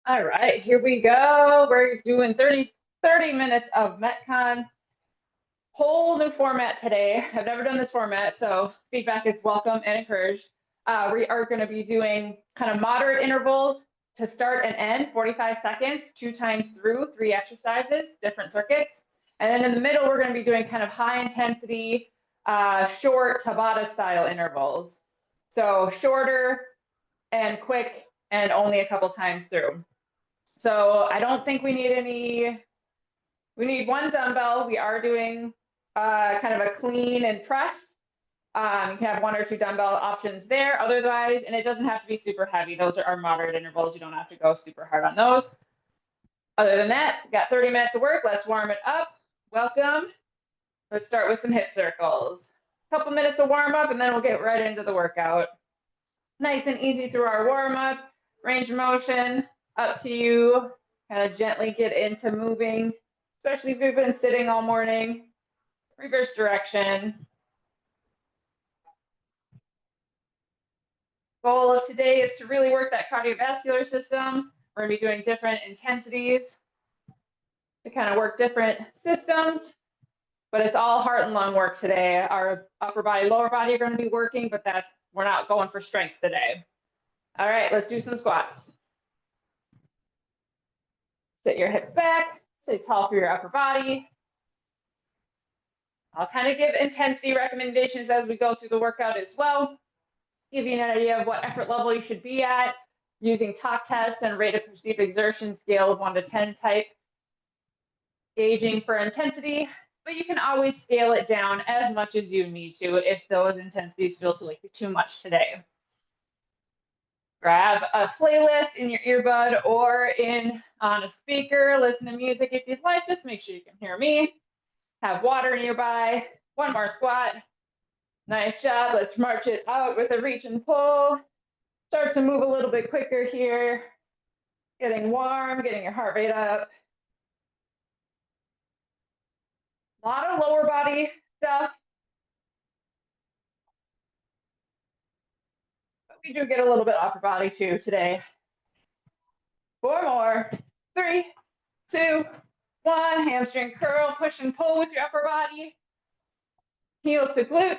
All right, here we go. We're doing 30 minutes of MetCon. Whole new format today. I've never done this format, so feedback is welcome and encouraged. We are going to be doing kind of moderate intervals to start and end, 45 seconds, 2 times through, 3 exercises, different circuits. And then in the middle, we're going to be doing kind of high intensity, short Tabata style intervals. So shorter and quick and only a couple times through. So I don't think we need we need one dumbbell. We are doing kind of a clean and press. You can have 1 or 2 dumbbell options there. Otherwise, and it doesn't have to be super heavy. Those are our moderate intervals. You don't have to go super hard on those. Other than that, got 30 minutes of work. Let's warm it up. Welcome. Let's start with some hip circles. A couple minutes of warm up, and then we'll get right into the workout. Nice and easy through our warm up. Range of motion, up to you. Kind of gently get into moving, especially if you've been sitting all morning. Reverse direction. Goal of today is to really work that cardiovascular system. We're going to be doing different intensities to kind of work different systems, but it's all heart and lung work today. Our upper body, lower body are going to be working, but we're not going for strength today. All right, let's do some squats. Sit your hips back, stay tall for your upper body. I'll kind of give intensity recommendations as we go through the workout as well. Give you an idea of what effort level you should be at using talk test and rate of perceived exertion scale of 1 to 10 type, gauging for intensity, but you can always scale it down as much as you need to if those intensities feel too much today. Grab a playlist in your earbud or on a speaker, listen to music if you'd like, just make sure you can hear me. Have water nearby, 1 more squat. Nice job. Let's march it out with a reach and pull. Start to move a little bit quicker here. Getting warm, getting your heart rate up. A lot of lower body stuff. But we do get a little bit upper body too today. 4 more. 3, 2, 1. Hamstring curl, push and pull with your upper body. Heel to glutes.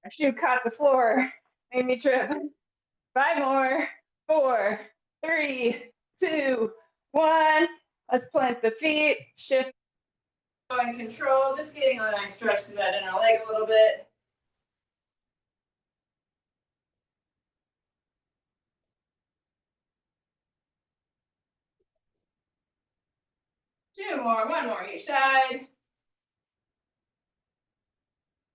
My shoe caught the floor, made me trip. 5 more. 4, 3, 2, 1. Let's plant the feet, shift. In control, just getting a nice stretch through that inner leg a little bit. Two more, 1 more each side.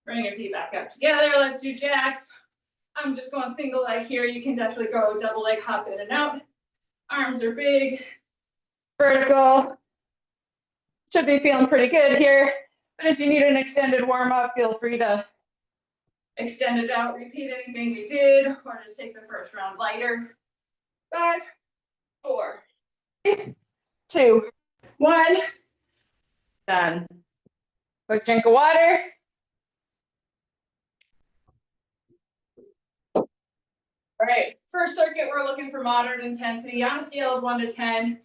Bring your feet back up together. Let's do jacks. I'm just going single leg here. You can definitely go double leg hop in and out. Arms are big. Vertical. Should be feeling pretty good here. But if you need an extended warm up, feel free to extend it out, repeat anything we did, or just take the first round lighter. 5, 4, 3, 2, 1. Done. Quick drink of water. All right, first circuit, we're looking for moderate intensity on a scale of 1 to 10.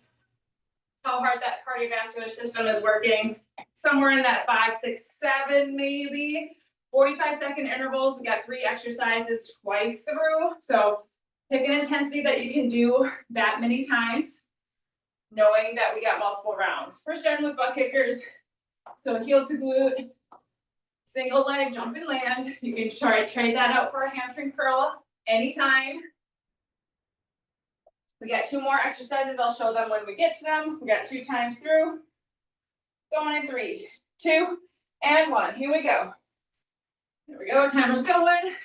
How hard that cardiovascular system is working. Somewhere in that 5, 6, 7, maybe. 45-second intervals. We got 3 exercises twice through. So pick an intensity that you can do that many times, knowing that we got multiple rounds. We're starting with butt kickers. So heel to glute, single leg, jump and land. You can trade that out for a hamstring curl anytime. We got 2 more exercises. I'll show them when we get to them. We got 2 times through. Going in 3, 2, and 1. Here we go. There we go. Timer's going.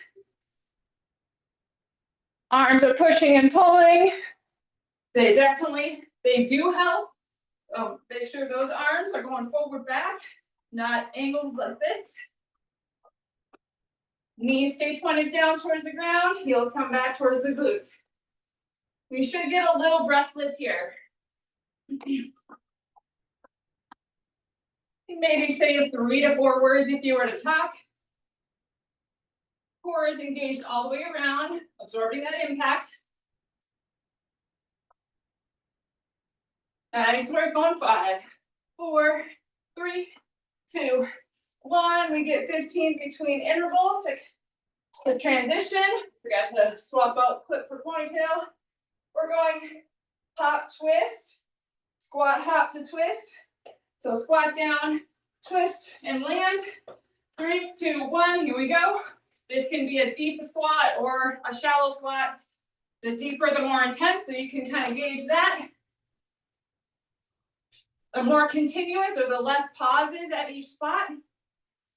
Arms are pushing and pulling. They do help. So make sure those arms are going forward back, not angled like this. Knees stay pointed down towards the ground. Heels come back towards the glutes. We should get a little breathless here. Maybe say 3 to 4 words if you were to talk. Core is engaged all the way around, absorbing that impact. Nice work on 5, 4, 3, 2, 1. We get 15 between intervals to transition. Forgot to swap out clip for ponytail. We're going hop, twist, squat, hop to twist. So squat down, twist, and land. 3, 2, 1, here we go. This can be a deep squat or a shallow squat. The deeper, the more intense, so you can kind of gauge that. The more continuous or the less pauses at each spot.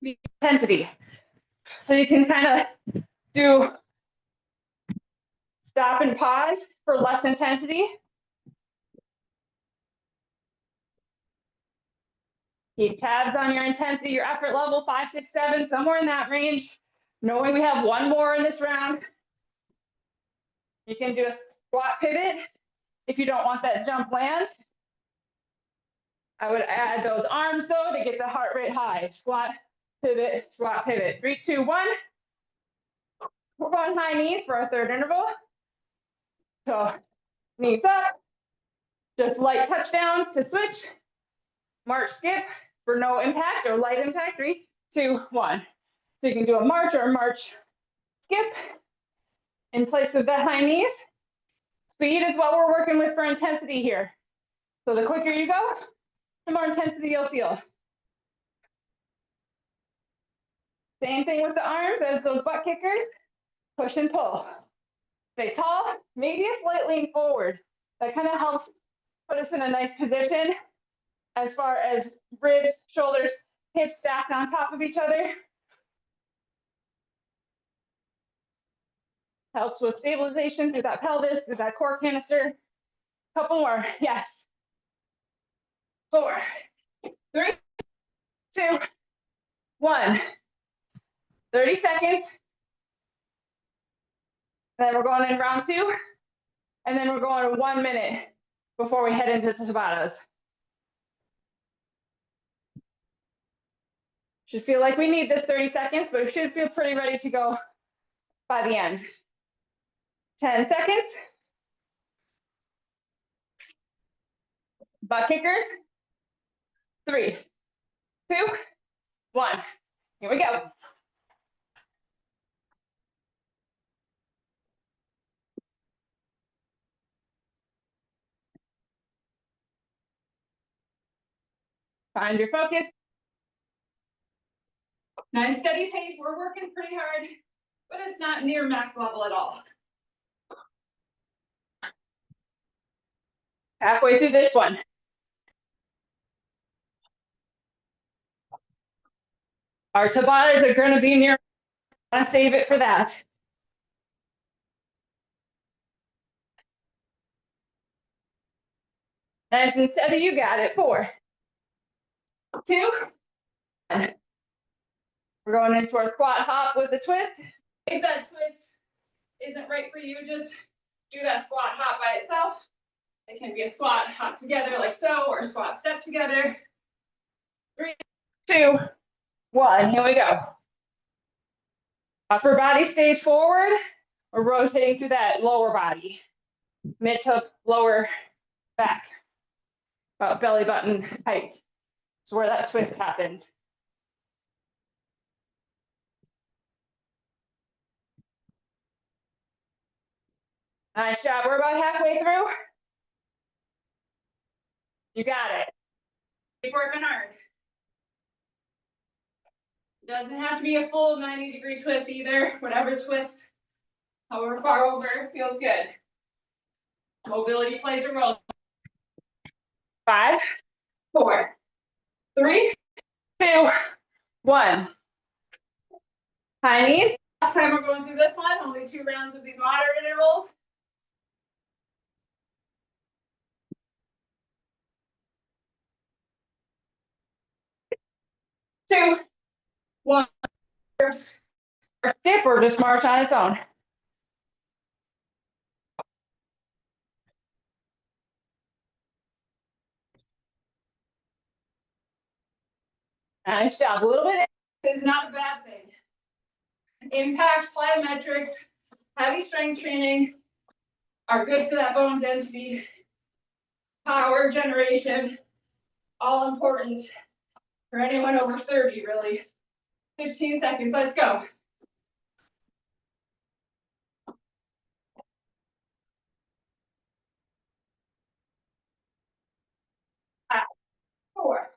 Intensity. So you can kind of do stop and pause for less intensity. Keep tabs on your intensity, your effort level, 5, 6, 7, somewhere in that range. Knowing we have one more in this round. You can do a squat pivot if you don't want that jump land. I would add those arms though to get the heart rate high. Squat, pivot, squat, pivot. 3, 2, 1. We're going high knees for our third interval. So knees up, just light touchdowns to switch. March, skip for no impact or light impact. 3, 2, 1. So you can do a march or a march, skip in place of the high knees. Speed is what we're working with for intensity here. So the quicker you go, the more intensity you'll feel. Same thing with the arms as those butt kickers. Push and pull. Stay tall, maybe a slight lean forward. That kind of helps put us in a nice position as far as ribs, shoulders, hips stacked on top of each other. Helps with stabilization through that pelvis, through that core canister. Couple more, yes. 4, 3, 2, 1. 30 seconds. Then we're going in round 2. And then we're going 1 minute before we head into Tabatas. Should feel like we need this 30 seconds, but we should feel pretty ready to go by the end. 10 seconds. Butt kickers. 3, 2, 1. Here we go. Find your focus. Nice steady pace. We're working pretty hard, but it's not near max level at all. Halfway through this one. Our Tabatas are going to be near. I want to save it for that. Nice and steady, you got it. 4, 2, 1. We're going into our squat hop with a twist. If that twist isn't right for you, just do that squat hop by itself. It can be a squat hop together like so, or a squat step together. 3, 2, 1. Here we go. Upper body stays forward. We're rotating through that lower body. Mid to lower back. About belly button height. It's where that twist happens. Nice job. We're about halfway through. You got it. keep working hard. Doesn't have to be a full 90-degree twist either. Whatever twist, however far over, feels good. Mobility plays a role. 5, 4, 3, 2, 1. High knees. Last time we're going through this one, only 2 rounds of these moderate intervals. Two, 1. Skip or just march on its own. Nice job. A little bit. Is not a bad thing. Impact, plyometrics, heavy strength training are good for that bone density, power generation, all important for anyone over 30, really. 15 seconds, let's go. 4,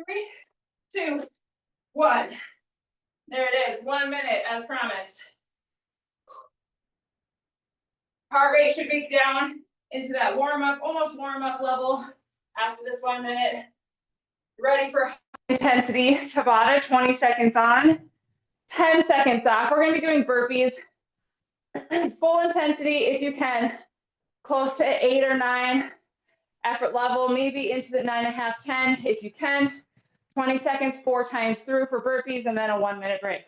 3, 2, 1. There it is, 1 minute as promised. Heart rate should be down into that warm up, almost warm up level after this 1 minute. Ready for intensity Tabata, 20 seconds on, 10 seconds off. We're going to be doing burpees. Full intensity if you can, close to 8 or 9 effort level, maybe into the 9.5, 10 if you can. 20 seconds, 4 times through for burpees, and then a 1 minute break.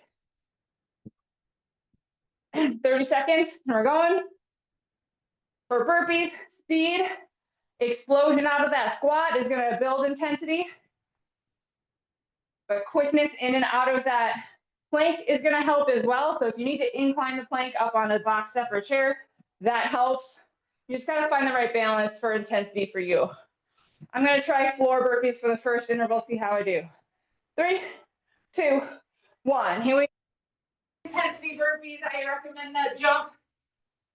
30 seconds, and we're going. For burpees, speed, explosion out of that squat is going to build intensity. But quickness in and out of that plank is going to help as well. So if you need to incline the plank up on a box step or chair, that helps. You just got to find the right balance for intensity for you. I'm going to try floor burpees for the first interval, see how I do. 3, 2, 1. Here we go. Intensity burpees, I recommend that jump.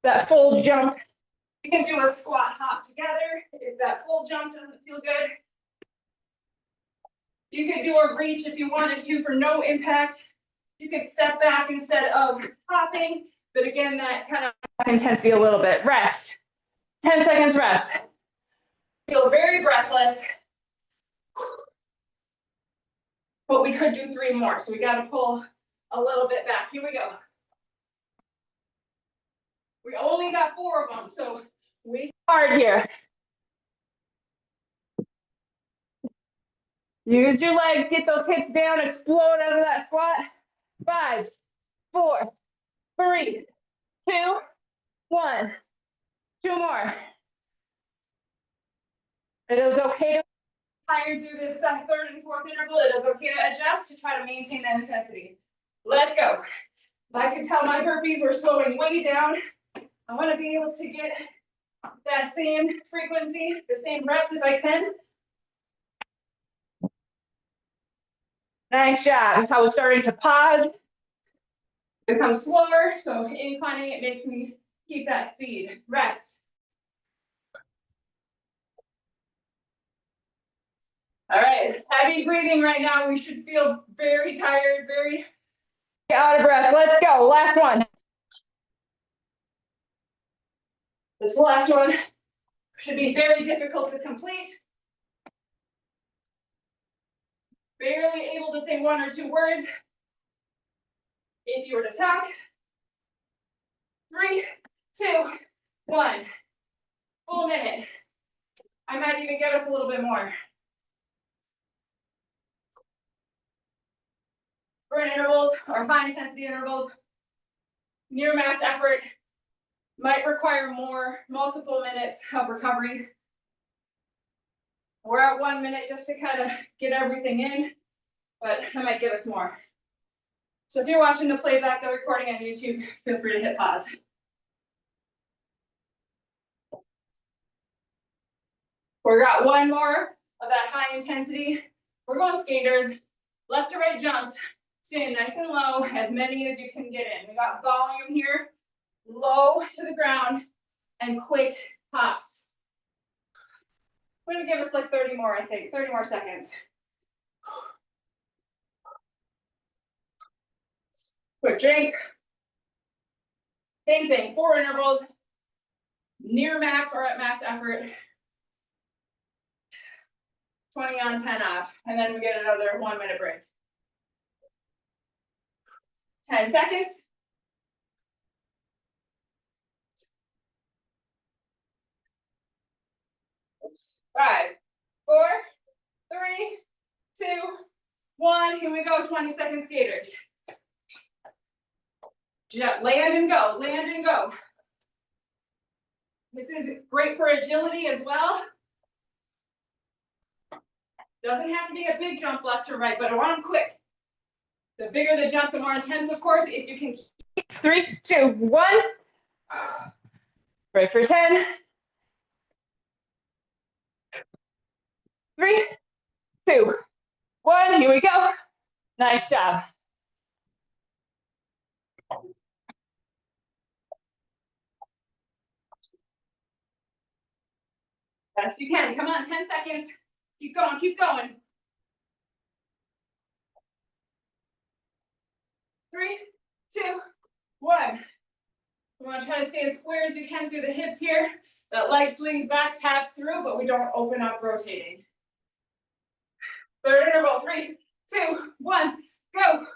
That full jump. You can do a squat hop together if that full jump doesn't feel good. You could do a reach if you wanted to for no impact. You could step back instead of hopping, but again, that kind of intensity a little bit. Rest. 10 seconds rest. Feel very breathless. But we could do 3 more, so we got to pull a little bit back. Here we go. We only got 4 of them, so we hard here. Use your legs, get those hips down, explode out of that squat. 5, 4, 3, 2, 1. 2 more. It is okay to tired through this 3rd and 4th interval. It is okay to adjust to try to maintain that intensity. Let's go. If I can tell my burpees were slowing way down, I want to be able to get that same frequency, the same reps if I can. Nice job. I was starting to pause. Become slower, so inclining it makes me keep that speed. Rest. All right, heavy breathing right now. We should feel very tired, very out of breath. Let's go. Last one. This last one should be very difficult to complete. Barely able to say 1 or 2 words. If you were to talk. 3, 2, 1. Full minute. I might even give us a little bit more. Sprint intervals or high intensity intervals, near max effort might require multiple minutes of recovery. We're at 1 minute just to kind of get everything in, but I might give us more. So if you're watching the playback, the recording on YouTube, feel free to hit pause. We got 1 more of that high intensity. We're going skaters, left to right jumps, staying nice and low, as many as you can get in. We got volume here, low to the ground, and quick hops. We're gonna give us like 30 more, I think, 30 more seconds. Quick drink. Same thing, 4 intervals, near max or at max effort. 20 on, 10 off, and then we get another 1 minute break. 10 seconds. Oops. 5, 4, 3, 2, 1. Here we go, 20-second skaters. Land and go, land and go. This is great for agility as well. Doesn't have to be a big jump left or right, but I want them quick. The bigger the jump, the more intense, of course. If you can. 3, 2, 1. Break for 10. 3, 2, 1. Here we go. Nice job. Best you can. Come on, 10 seconds. Keep going, keep going. 3, 2, 1. We want to try to stay as square as you can through the hips here. That leg swings back, taps through, but we don't open up rotating. Third interval, 3, 2, 1, go.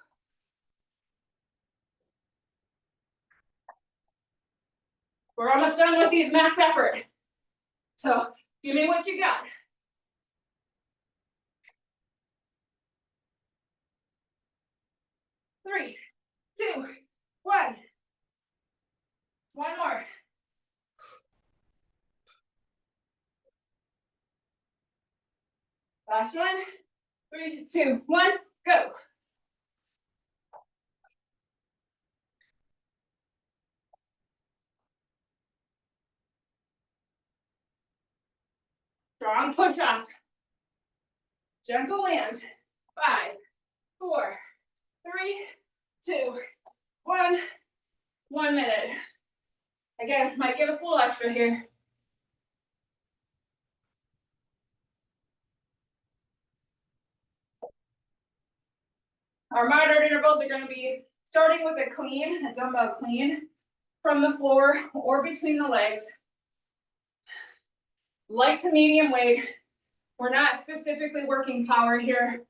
We're almost done with these max effort. So give me what you got. 3, 2, 1. One more. Last one. 3, 2, 1, go. Strong push off. Gentle land. 5, 4, 3, 2, 1. 1 minute. Again, might give us a little extra here. Our moderate intervals are going to be starting with a clean, a dumbbell clean from the floor or between the legs. Light to medium weight. We're not specifically working power here.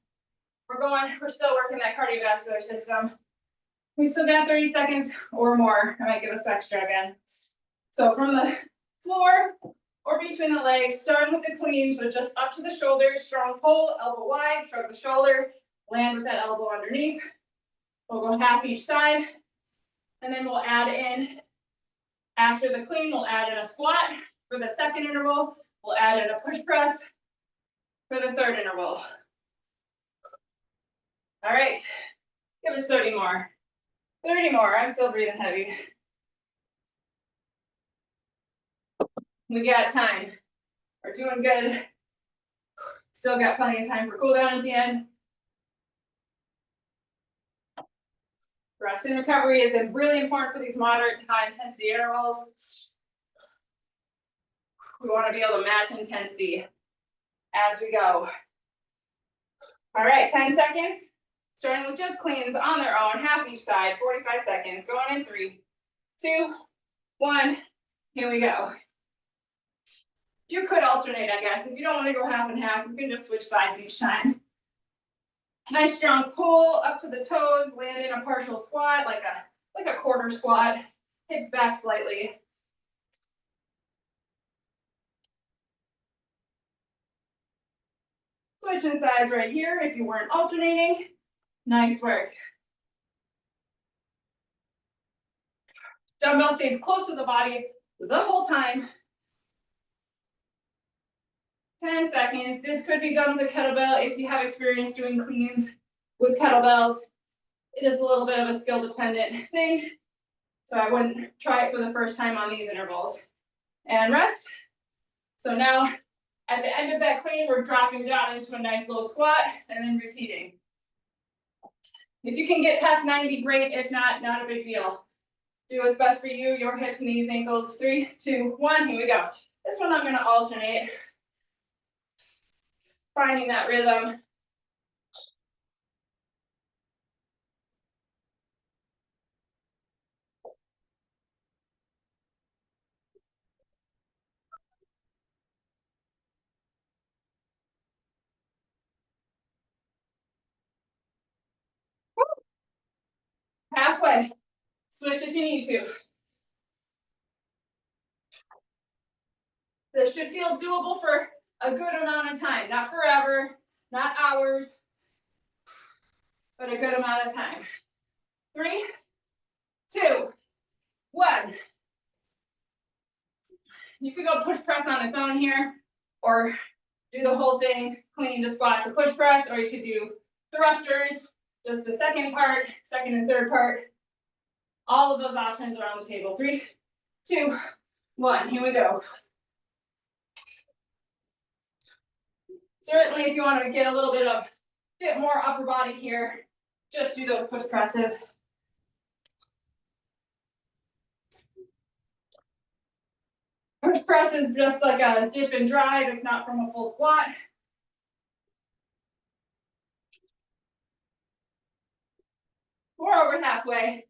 We're still working that cardiovascular system. We still got 30 seconds or more. I might give us extra again. So from the floor or between the legs, starting with the clean, so just up to the shoulders, strong pull, elbow wide, shrug the shoulder, land with that elbow underneath. We'll go half each side, and then we'll add in, after the clean, we'll add in a squat. For the second interval, we'll add in a push press for the third interval. All right, give us 30 more. 30 more, I'm still breathing heavy. We got time. We're doing good. Still got plenty of time for cool down at the end. Rest and recovery is really important for these moderate to high intensity intervals. We want to be able to match intensity as we go. All right, 10 seconds. Starting with just cleans on their own, half each side, 45 seconds. Going in 3, 2, 1. Here we go. You could alternate, I guess. If you don't want to go half and half, you can just switch sides each time. Nice strong pull up to the toes, land in a partial squat, like a quarter squat. Hips back slightly. Switching sides right here if you weren't alternating. Nice work. Dumbbell stays close to the body the whole time. 10 seconds. This could be done with a kettlebell if you have experience doing cleans with kettlebells. It is a little bit of a skill dependent thing, so I wouldn't try it for the first time on these intervals. And rest. So now at the end of that clean, we're dropping down into a nice low squat and then repeating. If you can get past 90, great. If not, not a big deal. Do what's best for you, your hips, knees, ankles. 3, 2, 1, here we go. This one I'm gonna alternate. Finding that rhythm. Halfway. Switch if you need to. This should feel doable for a good amount of time. Not forever, not hours, but a good amount of time. 3, 2, 1. You could go push press on its own here, or do the whole thing, clean to squat to push press, or you could do thrusters, just the second and third part. All of those options are on the table. 3, 2, 1, here we go. Certainly, if you want to get a little bit more upper body here, just do those push presses. Push press is just like a dip and drive. It's not from a full squat. We're over halfway.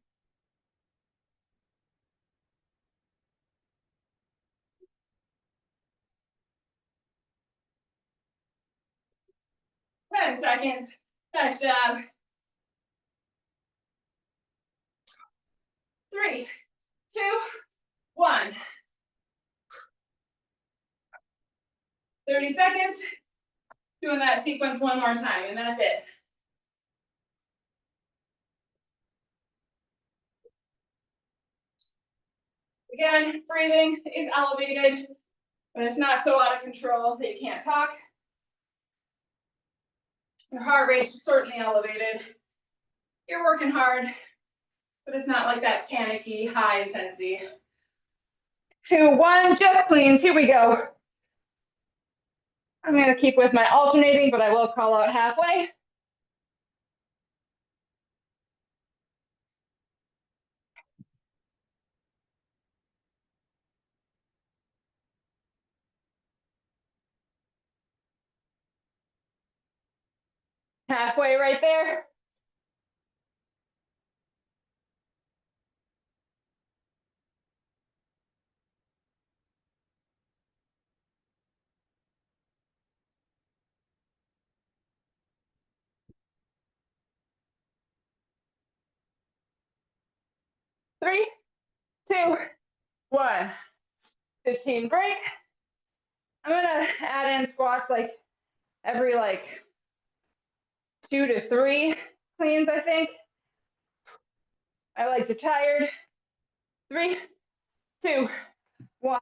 Ten seconds. Nice job. 3, 2, 1. 30 seconds. Doing that sequence one more time, and that's it. Again, breathing is elevated, but it's not so out of control that you can't talk. Your heart rate is certainly elevated. You're working hard, but it's not like that panicky, high intensity. 2, 1, just cleans. Here we go. I'm going to keep with my alternating, but I will call out halfway. Halfway right there. Three, 2, 1. 15 break. I'm gonna add in squats like every 2 to 3 cleans, I think. My legs are tired. 3, 2, 1.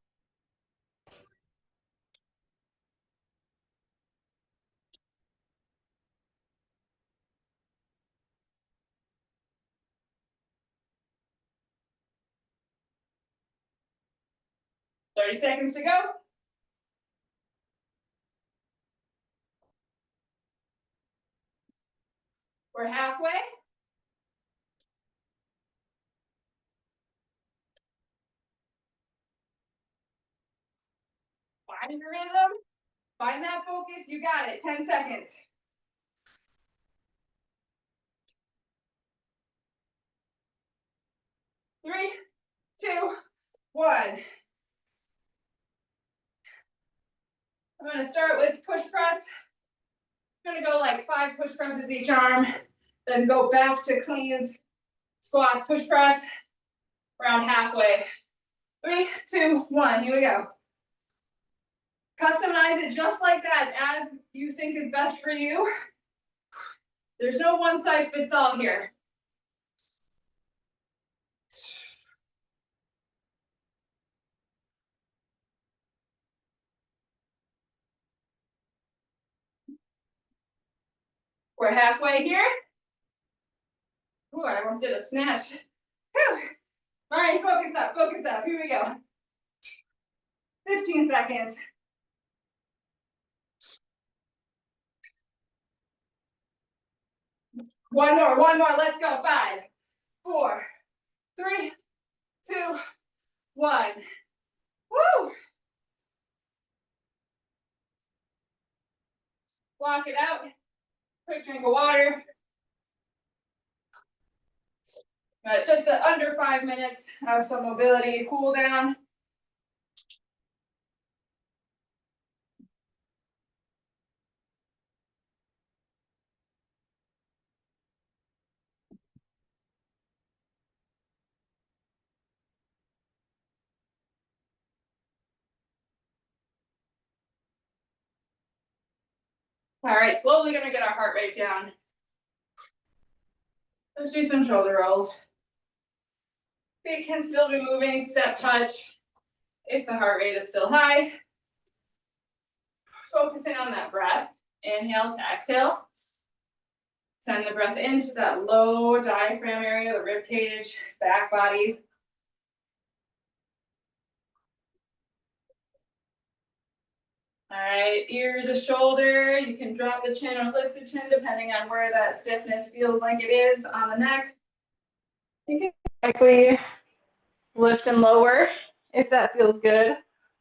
Thirty seconds to go. We're halfway. Find your rhythm. Find that focus. You got it. 10 seconds. Three, 2, 1. I'm going to start with push press. I'm going to go like 5 push presses each arm, then go back to cleans, squats, push press, around halfway. 3, 2, 1. Here we go. Customize it just like that as you think is best for you. There's no one size fits all here. We're halfway here. Ooh, I almost did a snatch. Whew. All right, focus up, focus up. Here we go. 15 seconds. One more, let's go. 5, 4, 3, 2, 1. Woo! Walk it out. Quick drink of water. Just under 5 minutes. Have some mobility, cool down. All right, slowly gonna get our heart rate down. Let's do some shoulder rolls. Feet can still be moving, step touch, if the heart rate is still high. focusing on that breath. Inhale to exhale. Send the breath into that low diaphragm area, the rib cage, back body. All right, ear to shoulder. You can drop the chin or lift the chin depending on where that stiffness feels like it is on the neck. You can likely lift and lower if that feels good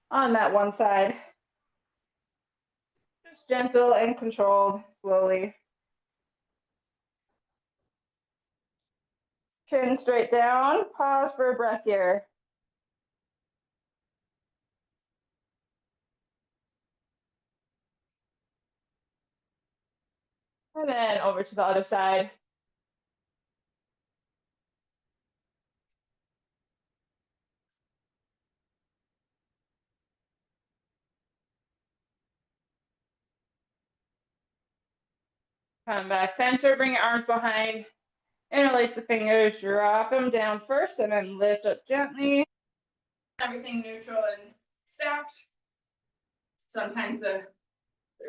on that one side. Just gentle and controlled, slowly. Chin straight down. Pause for a breath here. And then over to the other side. Come back center, bring your arms behind, interlace the fingers, drop them down first, and then lift up gently. everything neutral and stacked. Sometimes the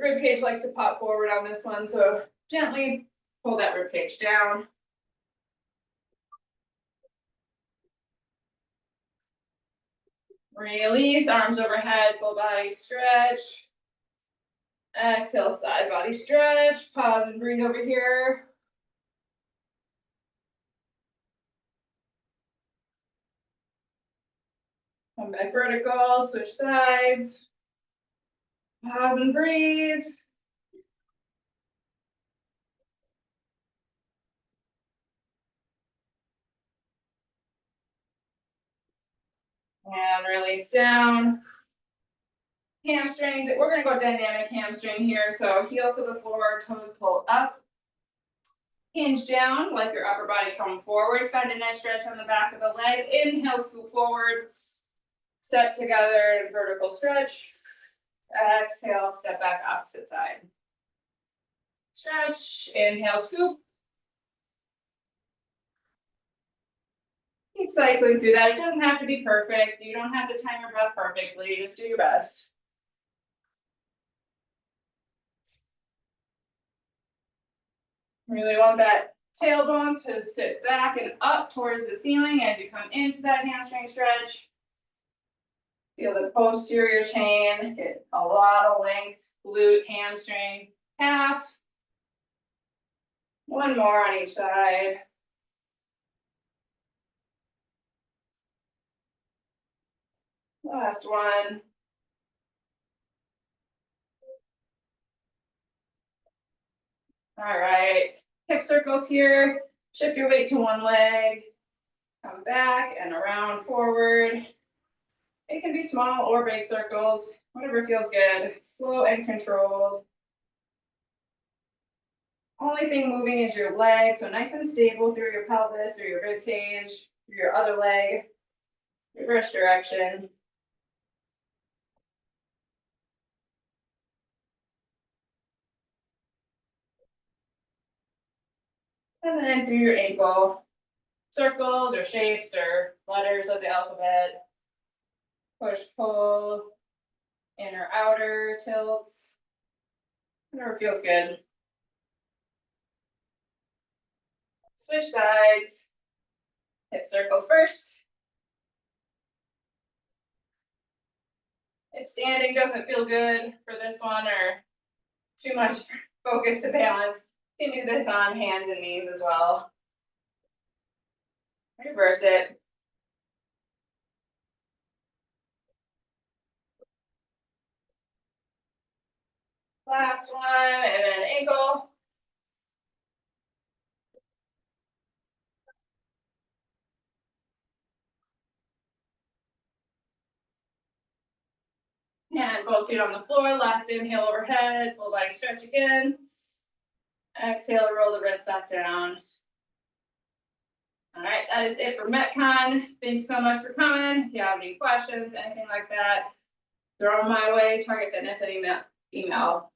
rib cage likes to pop forward on this one, so gently pull that rib cage down. Release, arms overhead, full body stretch. Exhale, side body stretch. Pause and breathe over here. Come back vertical, switch sides. Pause and breathe. And release down. Hamstrings, we're gonna go dynamic hamstring here. So heel to the floor, toes pull up. Hinge down, like your upper body coming forward. Find a nice stretch on the back of the leg. Inhale, scoop forward. Step together, vertical stretch. Exhale, step back, opposite side. Stretch, inhale, scoop. Keep cycling through that. It doesn't have to be perfect. You don't have to time your breath perfectly. Just do your best. Really want that tailbone to sit back and up towards the ceiling as you come into that hamstring stretch. Feel the posterior chain, get a lot of length, glute, hamstring, calf. One more on each side. Last one. All right, hip circles here. Shift your weight to one leg. Come back and around forward. It can be small or big circles, whatever feels good. Slow and controlled. Only thing moving is your leg, so nice and stable through your pelvis, through your rib cage, through your other leg, reverse direction. And then through your ankle, circles or shapes or letters of the alphabet. Push, pull, inner, outer, tilts, whatever feels good. Switch sides, hip circles first. If standing doesn't feel good for this one or too much focus to balance, you can do this on hands and knees as well. Reverse it. Last one, and then ankle. And both feet on the floor. Last inhale overhead, full body stretch again. Exhale, roll the wrist back down. All right, that is it for MetCon. Thanks so much for coming. If you have any questions, anything like that, throw them my way, Target Fitness at email.